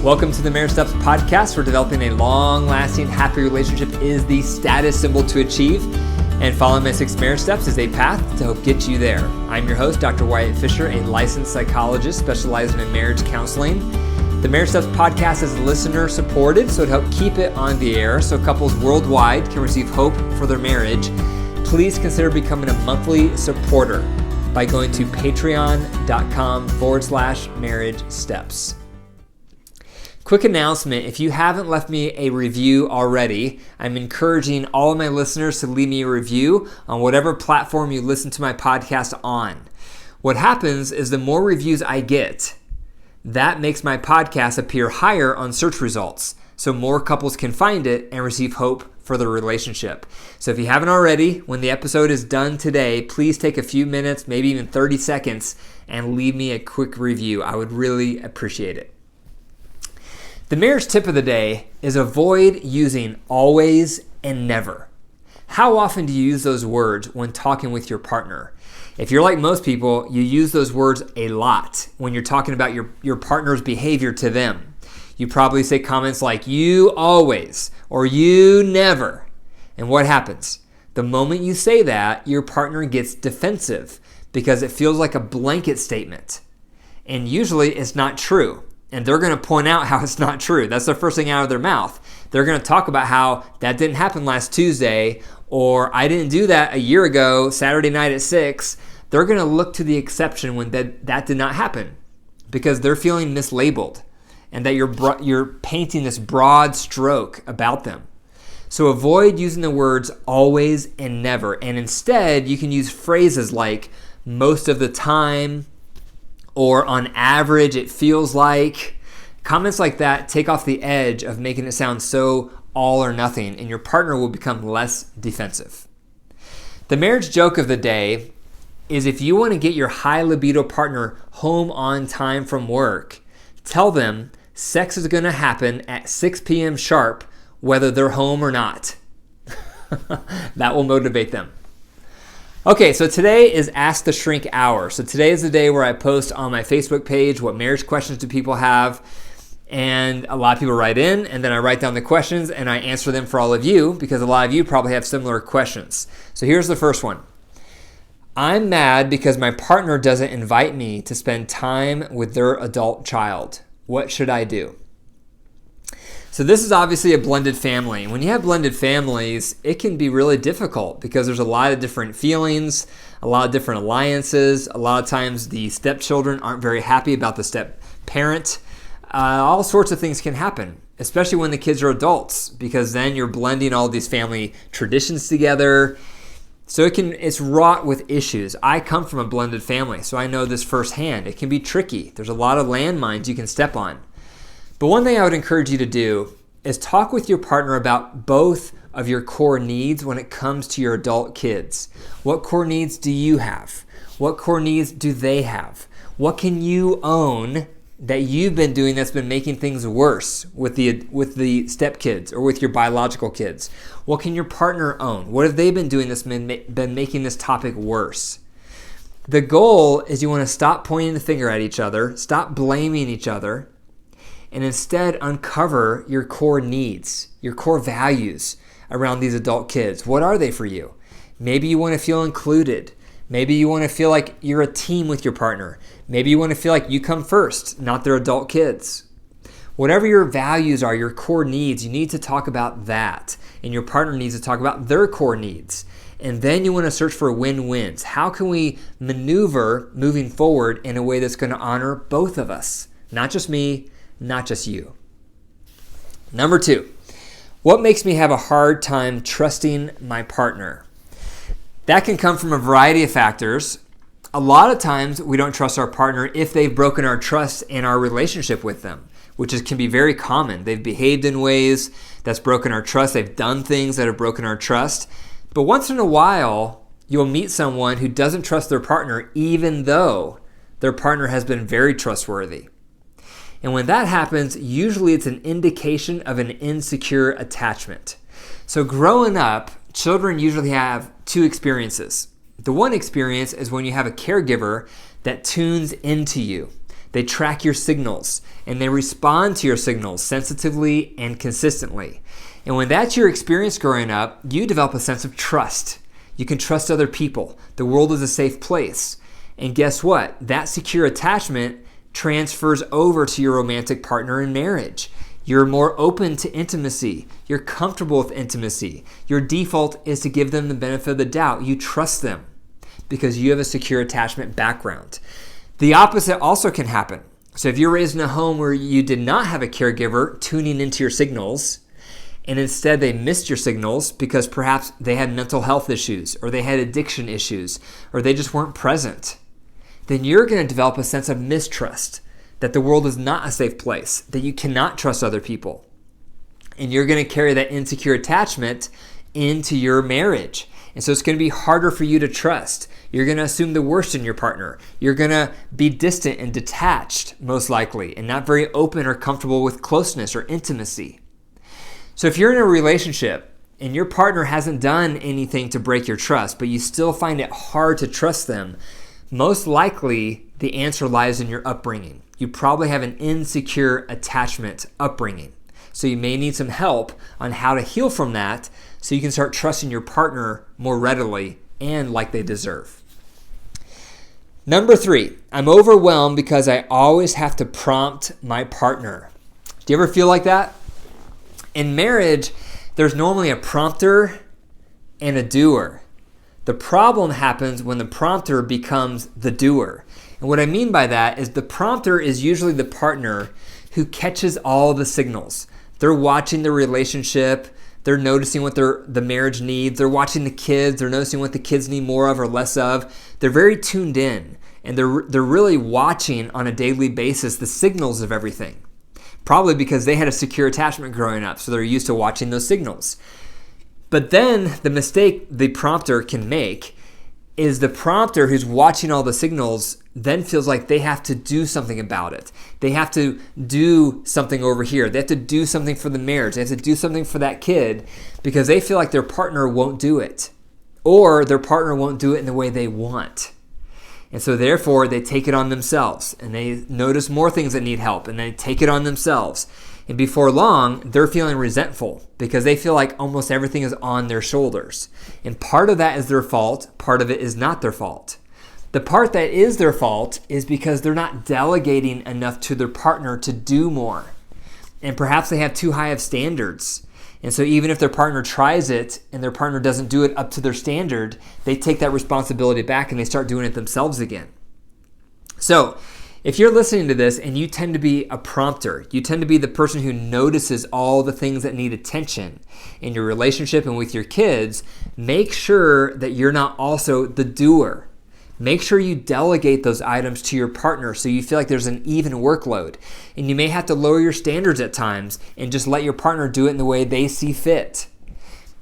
Welcome to the Marriage Steps podcast, where developing a long-lasting, happy relationship is the status symbol to achieve, and following my 6 marriage steps is a path to help get you there. I'm your host, Dr. Wyatt Fisher, a licensed psychologist specializing in marriage counseling. The Marriage Steps podcast is listener-supported, so to help keep it on the air so couples worldwide can receive hope for their marriage, please consider becoming a monthly supporter by going to patreon.com/marriage steps. Quick announcement, if you haven't left me a review already, I'm encouraging all of my listeners to leave me a review on whatever platform you listen to my podcast on. What happens is the more reviews I get, that makes my podcast appear higher on search results, so more couples can find it and receive hope for their relationship. So if you haven't already, when the episode is done today, please take a few minutes, maybe even 30 seconds, and leave me a quick review. I would really appreciate it. The marriage tip of the day is avoid using always and never. How often do you use those words when talking with your partner? If you're like most people, you use those words a lot when you're talking about your partner's behavior to them. You probably say comments like, "you always," or "you never." And what happens? The moment you say that, your partner gets defensive because it feels like a blanket statement. And usually it's not true. And they're going to point out how it's not true. That's the first thing out of their mouth. They're going to talk about how that didn't happen last Tuesday, or I didn't do that a year ago, Saturday night at 6. They're going to look to the exception when that did not happen because they're feeling mislabeled and that you're painting this broad stroke about them. So avoid using the words always and never. And instead, you can use phrases like most of the time, or on average, it feels like. Comments like that take off the edge of making it sound so all or nothing, and your partner will become less defensive. The marriage joke of the day is if you want to get your high libido partner home on time from work, tell them sex is going to happen at 6 p.m. sharp, whether they're home or not. That will motivate them. Okay, so today is Ask the Shrink Hour. So today is the day where I post on my Facebook page what marriage questions do people have. And a lot of people write in, and then I write down the questions and I answer them for all of you because a lot of you probably have similar questions. So here's the first one. I'm mad because my partner doesn't invite me to spend time with their adult child. What should I do? So this is obviously a blended family. And when you have blended families, it can be really difficult because there's a lot of different feelings, a lot of different alliances. A lot of times the stepchildren aren't very happy about the step parent. All sorts of things can happen, especially when the kids are adults, because then you're blending all these family traditions together. So it's wrought with issues. I come from a blended family, so I know this firsthand. It can be tricky. There's a lot of landmines you can step on. But one thing I would encourage you to do is talk with your partner about both of your core needs when it comes to your adult kids. What core needs do you have? What core needs do they have? What can you own that you've been doing that's been making things worse with the stepkids or with your biological kids? What can your partner own? What have they been doing that's been making this topic worse? The goal is you want to stop pointing the finger at each other, stop blaming each other, and instead uncover your core needs, your core values around these adult kids. What are they for you? Maybe you want to feel included. Maybe you want to feel like you're a team with your partner. Maybe you want to feel like you come first, not their adult kids. Whatever your values are, your core needs, you need to talk about that. And your partner needs to talk about their core needs. And then you want to search for win-wins. How can we maneuver moving forward in a way that's going to honor both of us? Not just me, not just you. Number 2, what makes me have a hard time trusting my partner? That can come from a variety of factors. A lot of times we don't trust our partner if they've broken our trust in our relationship with them, can be very common. They've behaved in ways that's broken our trust. They've done things that have broken our trust. But once in a while, you'll meet someone who doesn't trust their partner even though their partner has been very trustworthy. And when that happens, usually it's an indication of an insecure attachment. So growing up, children usually have 2 experiences. The one experience is when you have a caregiver that tunes into you, They track your signals, and they respond to your signals sensitively and consistently. And when that's your experience growing up, you develop a sense of trust. You can trust other people. The world is a safe place. And guess what? That secure attachment transfers over to your romantic partner in marriage. You're more open to intimacy. You're comfortable with intimacy. Your default is to give them the benefit of the doubt. You trust them because you have a secure attachment background. The opposite also can happen. So if you're raised in a home where you did not have a caregiver tuning into your signals, and instead they missed your signals because perhaps they had mental health issues, or they had addiction issues, or they just weren't present, then you're going to develop a sense of mistrust, that the world is not a safe place, that you cannot trust other people. And you're going to carry that insecure attachment into your marriage. And so it's going to be harder for you to trust. You're going to assume the worst in your partner. You're going to be distant and detached, most likely, and not very open or comfortable with closeness or intimacy. So if you're in a relationship and your partner hasn't done anything to break your trust, but you still find it hard to trust them, most likely the answer lies in your upbringing. You probably have an insecure attachment upbringing. So you may need some help on how to heal from that so you can start trusting your partner more readily and like they deserve. Number 3, I'm overwhelmed because I always have to prompt my partner. Do you ever feel like that? In marriage, there's normally a prompter and a doer. The problem happens when the prompter becomes the doer. And what I mean by that is the prompter is usually the partner who catches all the signals. They're watching the relationship. They're noticing what the marriage needs. They're watching the kids. They're noticing what the kids need more of or less of. They're very tuned in, and they're really watching on a daily basis the signals of everything. Probably because they had a secure attachment growing up, so they're used to watching those signals. But then the mistake the prompter can make is the prompter who's watching all the signals then feels like they have to do something about it. They have to do something over here. They have to do something for the marriage. They have to do something for that kid because they feel like their partner won't do it, or their partner won't do it in the way they want. And so therefore they take it on themselves, and they notice more things that need help, and they take it on themselves. And before long, they're feeling resentful because they feel like almost everything is on their shoulders. And part of that is their fault. Part of it is not their fault. The part that is their fault is because they're not delegating enough to their partner to do more. And perhaps they have too high of standards. And so even if their partner tries it and their partner doesn't do it up to their standard, they take that responsibility back and they start doing it themselves again. So if you're listening to this and you tend to be a prompter, you tend to be the person who notices all the things that need attention in your relationship and with your kids, make sure that you're not also the doer. Make sure you delegate those items to your partner so you feel like there's an even workload. And you may have to lower your standards at times and just let your partner do it in the way they see fit.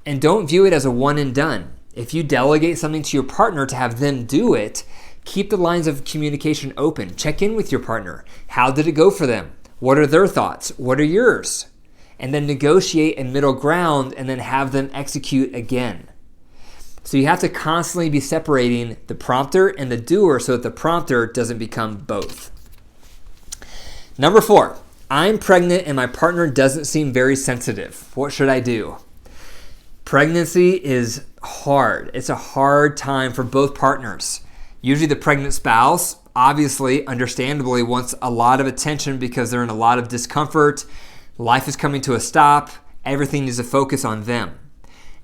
And don't view it as a one and done. If you delegate something to your partner to have them do it, keep the lines of communication open. Check in with your partner. How did it go for them? What are their thoughts? What are yours? And then negotiate a middle ground and then have them execute again. So you have to constantly be separating the prompter and the doer so that the prompter doesn't become both. Number 4, I'm pregnant and my partner doesn't seem very sensitive. What should I do? Pregnancy is hard. It's a hard time for both partners. Usually the pregnant spouse, obviously, understandably, wants a lot of attention because they're in a lot of discomfort. Life is coming to a stop. Everything needs to focus on them.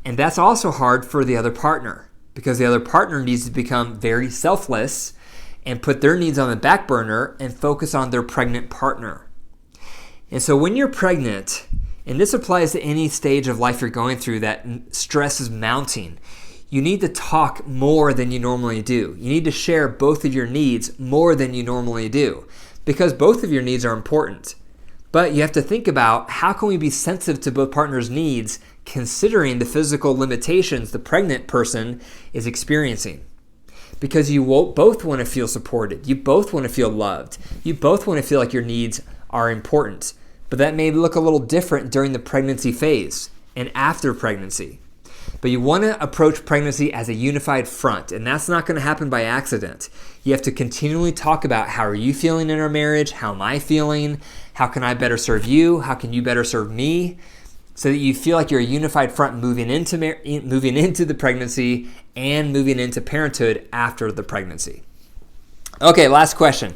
And that's also hard for the other partner because the other partner needs to become very selfless and put their needs on the back burner and focus on their pregnant partner. And so when you're pregnant, and this applies to any stage of life you're going through that stress is mounting, you need to talk more than you normally do. You need to share both of your needs more than you normally do because both of your needs are important. But you have to think about how can we be sensitive to both partners' needs considering the physical limitations the pregnant person is experiencing. Because you both want to feel supported. You both want to feel loved. You both want to feel like your needs are important. But that may look a little different during the pregnancy phase and after pregnancy. But you want to approach pregnancy as a unified front, and that's not going to happen by accident. You have to continually talk about, how are you feeling in our marriage? How am I feeling? How can I better serve you? How can you better serve me? So that you feel like you're a unified front moving into the pregnancy and moving into parenthood after the pregnancy. Okay, last question.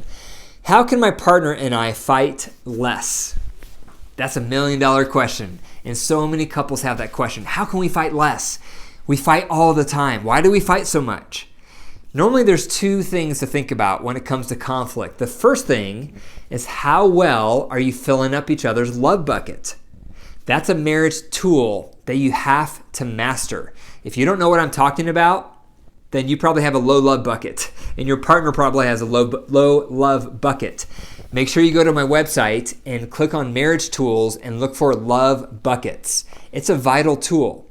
How can my partner and I fight less? That's $1 million question. And so many couples have that question. How can we fight less? We fight all the time. Why do we fight so much? Normally there's two things to think about when it comes to conflict. The first thing is, how well are you filling up each other's love bucket? That's a marriage tool that you have to master. If you don't know what I'm talking about, then you probably have a low love bucket, and your partner probably has a low love bucket. Make sure you go to my website and click on marriage tools and look for love buckets. It's a vital tool.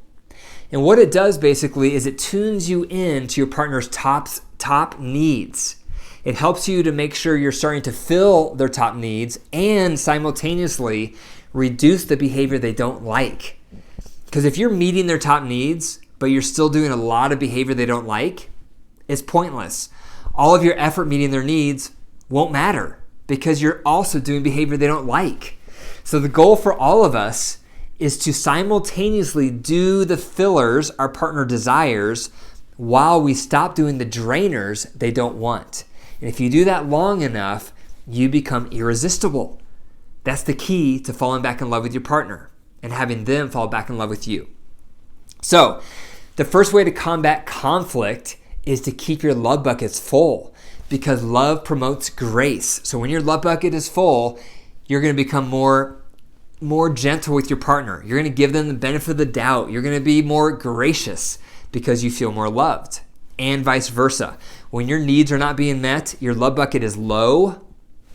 And what it does basically is it tunes you in to your partner's top needs. It helps you to make sure you're starting to fill their top needs and simultaneously reduce the behavior they don't like. Because if you're meeting their top needs, but you're still doing a lot of behavior they don't like, it's pointless. All of your effort meeting their needs won't matter because you're also doing behavior they don't like. So the goal for all of us is to simultaneously do the fillers our partner desires while we stop doing the drainers they don't want. And if you do that long enough, you become irresistible. That's the key to falling back in love with your partner and having them fall back in love with you. So, the first way to combat conflict is to keep your love buckets full, because love promotes grace. So when your love bucket is full, you're going to become more gentle with your partner. You're going to give them the benefit of the doubt. You're going to be more gracious because you feel more loved, and vice versa. When your needs are not being met, your love bucket is low,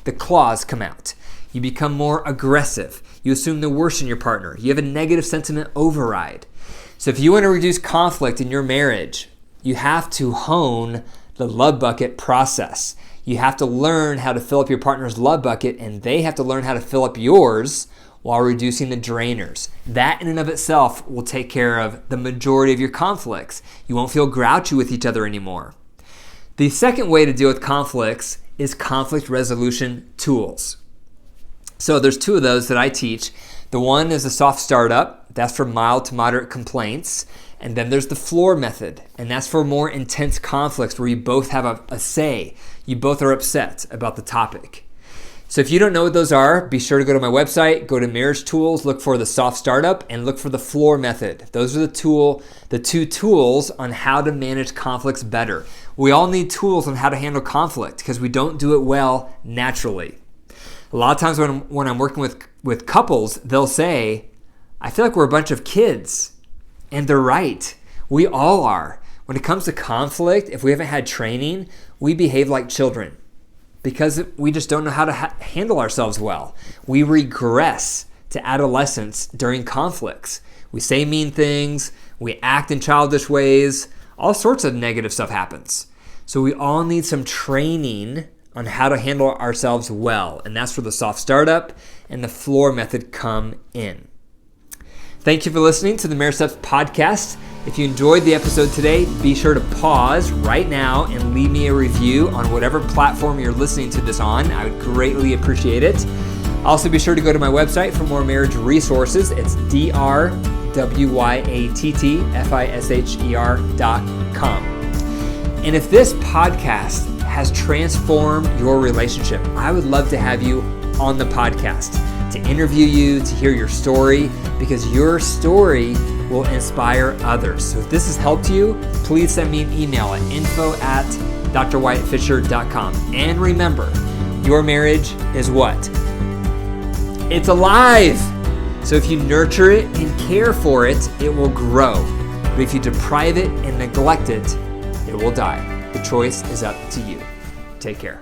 the claws come out. You become more aggressive. You assume the worst in your partner. You have a negative sentiment override. So if you want to reduce conflict in your marriage, you have to hone the love bucket process. You have to learn how to fill up your partner's love bucket, and they have to learn how to fill up yours while reducing the drainers. That in and of itself will take care of the majority of your conflicts. You won't feel grouchy with each other anymore. The second way to deal with conflicts is conflict resolution tools. So there's two of those that I teach. The one is a soft startup. That's for mild to moderate complaints. And then there's the floor method. And that's for more intense conflicts where you both have a say. You both are upset about the topic. So if you don't know what those are, be sure to go to my website, go to Marriage Tools, look for the soft startup, and look for the floor method. Those are the two tools on how to manage conflicts better. We all need tools on how to handle conflict because we don't do it well naturally. A lot of times when I'm working with couples, they'll say, I feel like we're a bunch of kids. And they're right. We all are. When it comes to conflict, if we haven't had training, we behave like children because we just don't know how to handle ourselves well. We regress to adolescence during conflicts. We say mean things. We act in childish ways. All sorts of negative stuff happens. So we all need some training on how to handle ourselves well. And that's where the soft startup and the floor method come in. Thank you for listening to the Marriage Steps podcast. If you enjoyed the episode today, be sure to pause right now and leave me a review on whatever platform you're listening to this on. I would greatly appreciate it. Also, be sure to go to my website for more marriage resources. It's drwyattfisher.com. And if this podcast has transformed your relationship, I would love to have you on the podcast, to interview you, to hear your story, because your story will inspire others. So if this has helped you, please send me an email at info@drwyattfisher.com. And remember, your marriage is what? It's alive! So if you nurture it and care for it, it will grow. But if you deprive it and neglect it, it will die. The choice is up to you. Take care.